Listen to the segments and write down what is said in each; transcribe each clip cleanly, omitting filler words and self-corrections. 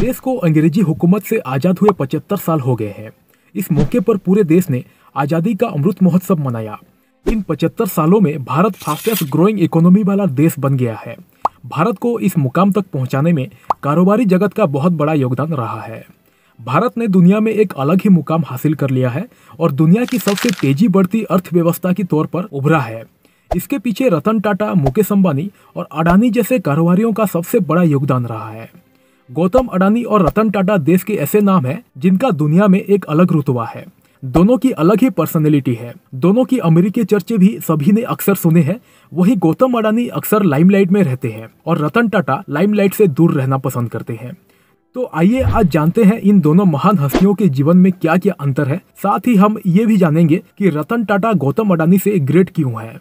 देश को अंग्रेजी हुकूमत से आज़ाद हुए 75 साल हो गए हैं। इस मौके पर पूरे देश ने आज़ादी का अमृत महोत्सव मनाया। इन 75 सालों में भारत फास्टेस्ट ग्रोइंग इकोनॉमी वाला देश बन गया है। भारत को इस मुकाम तक पहुंचाने में कारोबारी जगत का बहुत बड़ा योगदान रहा है। भारत ने दुनिया में एक अलग ही मुकाम हासिल कर लिया है और दुनिया की सबसे तेजी बढ़ती अर्थव्यवस्था के तौर पर उभरा है। इसके पीछे रतन टाटा, मुकेश अंबानी और अडानी जैसे कारोबारियों का सबसे बड़ा योगदान रहा है। गौतम अडानी और रतन टाटा देश के ऐसे नाम हैं जिनका दुनिया में एक अलग रुतबा है। दोनों की अलग ही पर्सनैलिटी है। दोनों की अमेरिकी चर्चे भी सभी ने अक्सर सुने हैं। वहीं गौतम अडानी अक्सर लाइमलाइट में रहते हैं और रतन टाटा लाइमलाइट से दूर रहना पसंद करते हैं। तो आइए आज जानते हैं इन दोनों महान हस्तियों के जीवन में क्या क्या अंतर है। साथ ही हम ये भी जानेंगे कि रतन टाटा गौतम अडानी से ग्रेट क्यों है।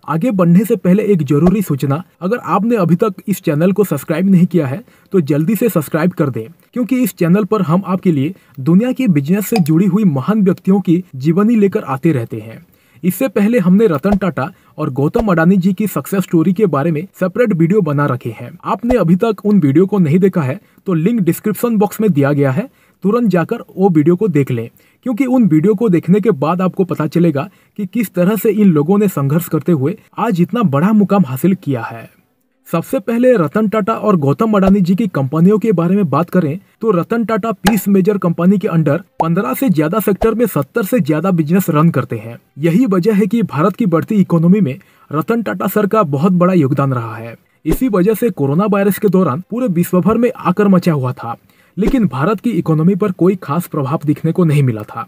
आगे बढ़ने से पहले एक जरूरी सूचना, अगर आपने अभी तक इस चैनल को सब्सक्राइब नहीं किया है तो जल्दी से सब्सक्राइब कर दें, क्योंकि इस चैनल पर हम आपके लिए दुनिया के बिजनेस से जुड़ी हुई महान व्यक्तियों की जीवनी लेकर आते रहते हैं। इससे पहले हमने रतन टाटा और गौतम अडानी जी की सक्सेस स्टोरी के बारे में सेपरेट वीडियो बना रखे हैं। आपने अभी तक उन वीडियो को नहीं देखा है तो लिंक डिस्क्रिप्शन बॉक्स में दिया गया है, तुरंत जाकर वो वीडियो को देख लें, क्योंकि उन वीडियो को देखने के बाद आपको पता चलेगा कि किस तरह से इन लोगों ने संघर्ष करते हुए आज इतना बड़ा मुकाम हासिल किया है। सबसे पहले रतन टाटा और गौतम अडानी जी की कंपनियों के बारे में बात करें तो Ratan Tata piece major company के अंडर 15 से ज्यादा सेक्टर में 70 से ज्यादा बिजनेस रन करते हैं। यही वजह है कि भारत की बढ़ती इकोनॉमी में रतन टाटा सर का बहुत बड़ा योगदान रहा है। इसी वजह से कोरोना वायरस के दौरान पूरे विश्व भर में आकर मचा हुआ था, लेकिन भारत की इकोनॉमी पर कोई खास प्रभाव दिखने को नहीं मिला था।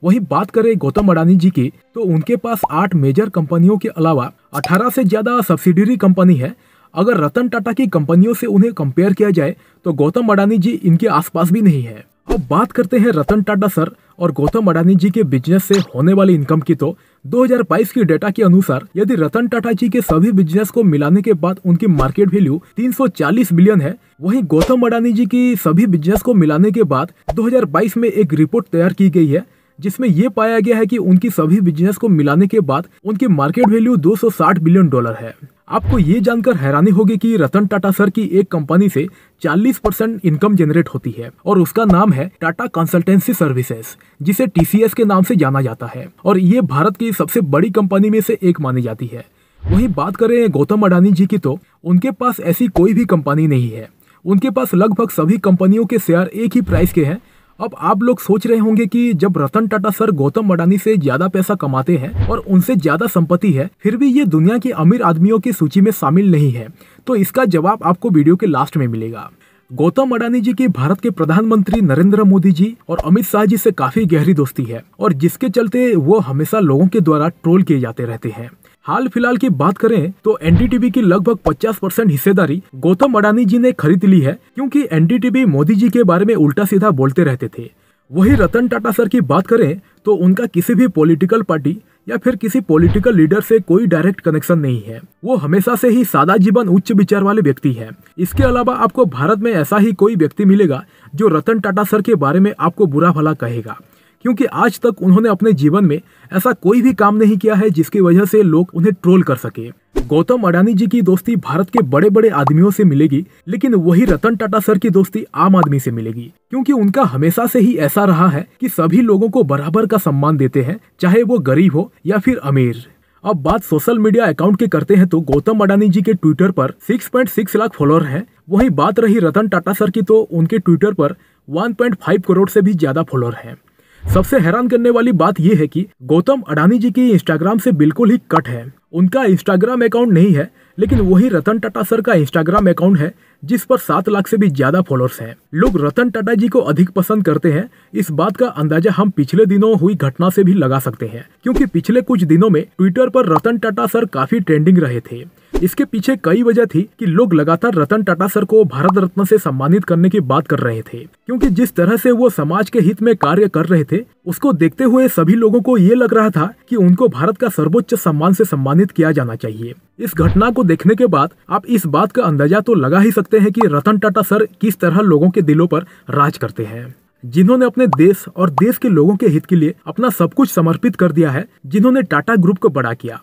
वहीं बात करें गौतम अडानी जी की तो उनके पास 8 मेजर कंपनियों के अलावा 18 से ज्यादा सब्सिडरी कंपनी है। अगर रतन टाटा की कंपनियों से उन्हें कंपेयर किया जाए तो गौतम अडानी जी इनके आसपास भी नहीं है। अब बात करते हैं रतन टाटा सर और गौतम अडानी जी के बिजनेस से होने वाली इनकम की। तो 2022 की डेटा के अनुसार यदि रतन टाटा जी के सभी बिजनेस को मिलाने के बाद उनकी मार्केट वैल्यू 340 बिलियन है। वहीं गौतम अडानी जी की सभी बिजनेस को मिलाने के बाद 2022 में एक रिपोर्ट तैयार की गई है, जिसमें यह पाया गया है कि उनकी सभी बिजनेस को मिलाने के बाद उनकी मार्केट वैल्यू 260 बिलियन डॉलर है। आपको ये जानकर हैरानी होगी कि रतन टाटा सर की एक कंपनी से 40% इनकम जनरेट होती है और उसका नाम है टाटा कंसल्टेंसी सर्विसेज, जिसे TCS के नाम से जाना जाता है और ये भारत की सबसे बड़ी कंपनी में से एक मानी जाती है। वहीं बात करें गौतम अडानी जी की तो उनके पास ऐसी कोई भी कंपनी नहीं है। उनके पास लगभग सभी कंपनियों के शेयर एक ही प्राइस के हैं। अब आप लोग सोच रहे होंगे कि जब रतन टाटा सर गौतम अडानी से ज्यादा पैसा कमाते हैं और उनसे ज्यादा संपत्ति है, फिर भी ये दुनिया के अमीर आदमियों की सूची में शामिल नहीं है। तो इसका जवाब आपको वीडियो के लास्ट में मिलेगा। गौतम अडानी जी की भारत के प्रधानमंत्री नरेंद्र मोदी जी और अमित शाह जी से काफी गहरी दोस्ती है और जिसके चलते वो हमेशा लोगों के द्वारा ट्रोल किए जाते रहते हैं। हाल फिलहाल की बात करें तो एनडीटीवी की लगभग 50% हिस्सेदारी गौतम अडानी जी ने खरीद ली है, क्योंकि एनडीटीवी मोदी जी के बारे में उल्टा सीधा बोलते रहते थे। वही रतन टाटा सर की बात करें तो उनका किसी भी पॉलिटिकल पार्टी या फिर किसी पॉलिटिकल लीडर से कोई डायरेक्ट कनेक्शन नहीं है। वो हमेशा से ही सादा जीवन, उच्च विचार वाले व्यक्ति हैं। इसके अलावा आपको भारत में ऐसा ही कोई व्यक्ति मिलेगा जो रतन टाटा सर के बारे में आपको बुरा भला कहेगा, क्योंकि आज तक उन्होंने अपने जीवन में ऐसा कोई भी काम नहीं किया है जिसकी वजह से लोग उन्हें ट्रोल कर सके। गौतम अडानी जी की दोस्ती भारत के बड़े बड़े आदमियों से मिलेगी, लेकिन वही रतन टाटा सर की दोस्ती आम आदमी से मिलेगी, क्योंकि उनका हमेशा से ही ऐसा रहा है कि सभी लोगों को बराबर का सम्मान देते हैं, चाहे वो गरीब हो या फिर अमीर। अब बात सोशल मीडिया अकाउंट के करते हैं तो गौतम अडानी जी के ट्विटर पर 6.6 लाख फॉलोअर हैं। वहीं बात रही रतन टाटा सर की तो उनके ट्विटर पर 1.5 करोड़ से भी ज्यादा फॉलोअर हैं। सबसे हैरान करने वाली बात यह है कि गौतम अडानी जी की इंस्टाग्राम से बिल्कुल ही कट है। उनका इंस्टाग्राम अकाउंट नहीं है, लेकिन वही रतन टाटा सर का इंस्टाग्राम अकाउंट है जिस पर 7 लाख से भी ज्यादा फॉलोअर्स हैं। लोग रतन टाटा जी को अधिक पसंद करते हैं। इस बात का अंदाजा हम पिछले दिनों हुई घटना से भी लगा सकते हैं, क्योंकि पिछले कुछ दिनों में ट्विटर पर रतन टाटा सर काफी ट्रेंडिंग रहे थे। इसके पीछे कई वजह थी कि लोग लगातार रतन टाटा सर को भारत रत्न से सम्मानित करने की बात कर रहे थे, क्योंकि जिस तरह से वो समाज के हित में कार्य कर रहे थे उसको देखते हुए सभी लोगों को ये लग रहा था कि उनको भारत का सर्वोच्च सम्मान से सम्मानित किया जाना चाहिए। इस घटना को देखने के बाद आप इस बात का अंदाजा तो लगा ही सकते हैं कि रतन टाटा सर किस तरह लोगों के दिलों पर राज करते हैं, जिन्होंने अपने देश और देश के लोगों के हित के लिए अपना सब कुछ समर्पित कर दिया है, जिन्होंने टाटा ग्रुप को बड़ा किया।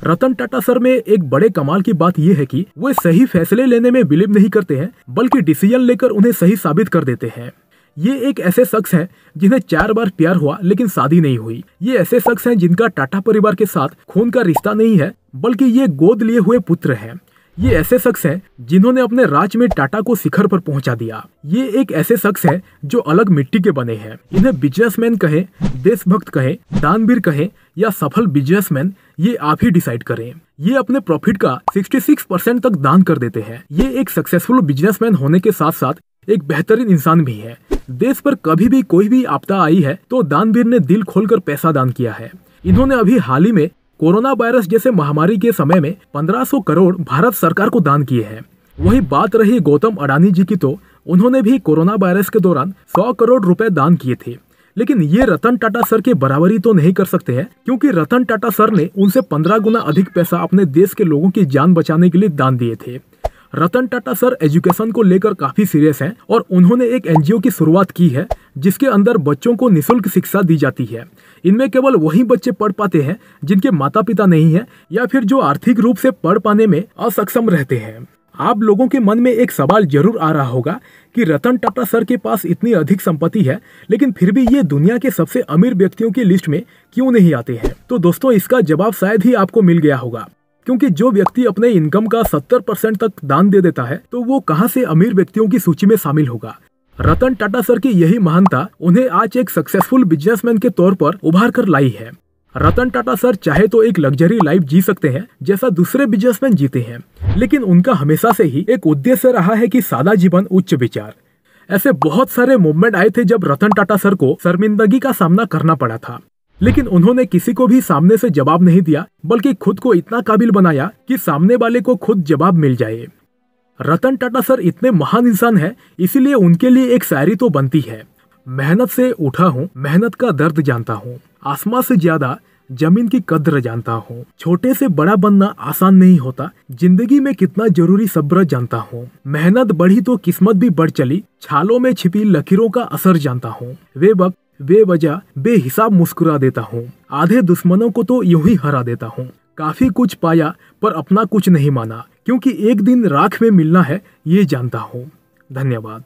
रतन टाटा सर में एक बड़े कमाल की बात यह है कि वे सही फैसले लेने में बिलीव नहीं करते हैं, बल्कि डिसीजन लेकर उन्हें सही साबित कर देते हैं। ये एक ऐसे शख्स हैं जिन्हें 4 बार प्यार हुआ लेकिन शादी नहीं हुई। ये ऐसे शख्स हैं जिनका टाटा परिवार के साथ खून का रिश्ता नहीं है, बल्कि ये गोद लिए हुए पुत्र हैं। ये ऐसे शख्स हैं जिन्होंने अपने राज में टाटा को शिखर पर पहुंचा दिया। ये एक ऐसे शख्स हैं जो अलग मिट्टी के बने हैं। इन्हें बिजनेसमैन कहें, देशभक्त कहें, दानवीर कहें या सफल बिजनेसमैन, ये आप ही डिसाइड करें। ये अपने प्रॉफिट का 66% तक दान कर देते हैं। ये एक सक्सेसफुल बिजनेसमैन होने के साथ साथ एक बेहतरीन इंसान भी है। देश पर कभी भी कोई भी आपदा आई है तो दानवीर ने दिल खोलकर पैसा दान किया है। इन्होंने अभी हाल ही में कोरोना वायरस जैसे महामारी के समय में 1500 करोड़ भारत सरकार को दान किए हैं। वही बात रही गौतम अडानी जी की, तो उन्होंने भी कोरोना वायरस के दौरान 100 करोड़ रुपए दान किए थे। लेकिन ये रतन टाटा सर के बराबरी तो नहीं कर सकते हैं, क्योंकि रतन टाटा सर ने उनसे 15 गुना अधिक पैसा अपने देश के लोगों की जान बचाने के लिए दान दिए थे। रतन टाटा सर एजुकेशन को लेकर काफी सीरियस हैं और उन्होंने एक एनजीओ की शुरुआत की है जिसके अंदर बच्चों को निःशुल्क शिक्षा दी जाती है। इनमें केवल वही बच्चे पढ़ पाते हैं जिनके माता पिता नहीं है या फिर जो आर्थिक रूप से पढ़ पाने में असक्षम रहते हैं। आप लोगों के मन में एक सवाल जरूर आ रहा होगा कि रतन टाटा सर के पास इतनी अधिक संपत्ति है, लेकिन फिर भी ये दुनिया के सबसे अमीर व्यक्तियों की लिस्ट में क्यों नहीं आते हैं। तो दोस्तों, इसका जवाब शायद ही आपको मिल गया होगा, क्योंकि जो व्यक्ति अपने इनकम का 70% तक दान दे देता है तो वो कहां से अमीर व्यक्तियों की सूची में शामिल होगा। रतन टाटा सर की यही महानता उन्हें आज एक सक्सेसफुल बिजनेसमैन के तौर पर उभार कर लाई है। रतन टाटा सर चाहे तो एक लग्जरी लाइफ जी सकते हैं जैसा दूसरे बिजनेसमैन जीते हैं, लेकिन उनका हमेशा से ही एक उद्देश्य रहा है कि सादा जीवन उच्च विचार। ऐसे बहुत सारे मूवमेंट आए थे जब रतन टाटा सर को शर्मिंदगी का सामना करना पड़ा था, लेकिन उन्होंने किसी को भी सामने से जवाब नहीं दिया, बल्कि खुद को इतना काबिल बनाया कि सामने वाले को खुद जवाब मिल जाए। रतन टाटा सर इतने महान इंसान हैं, इसीलिए उनके लिए एक शायरी तो बनती है। मेहनत से उठा हूँ, मेहनत का दर्द जानता हूँ, आसमां से ज्यादा जमीन की कद्र जानता हूँ। छोटे से बड़ा बनना आसान नहीं होता, जिंदगी में कितना जरूरी सब्र जानता हूँ। मेहनत बढ़ी तो किस्मत भी बढ़ चली, छालों में छिपी लकीरों का असर जानता हूँ। वे वक्त बेवजह बेहिसाब मुस्कुरा देता हूँ, आधे दुश्मनों को तो यूं ही हरा देता हूँ। काफी कुछ पाया पर अपना कुछ नहीं माना, क्योंकि एक दिन राख में मिलना है ये जानता हूँ। धन्यवाद।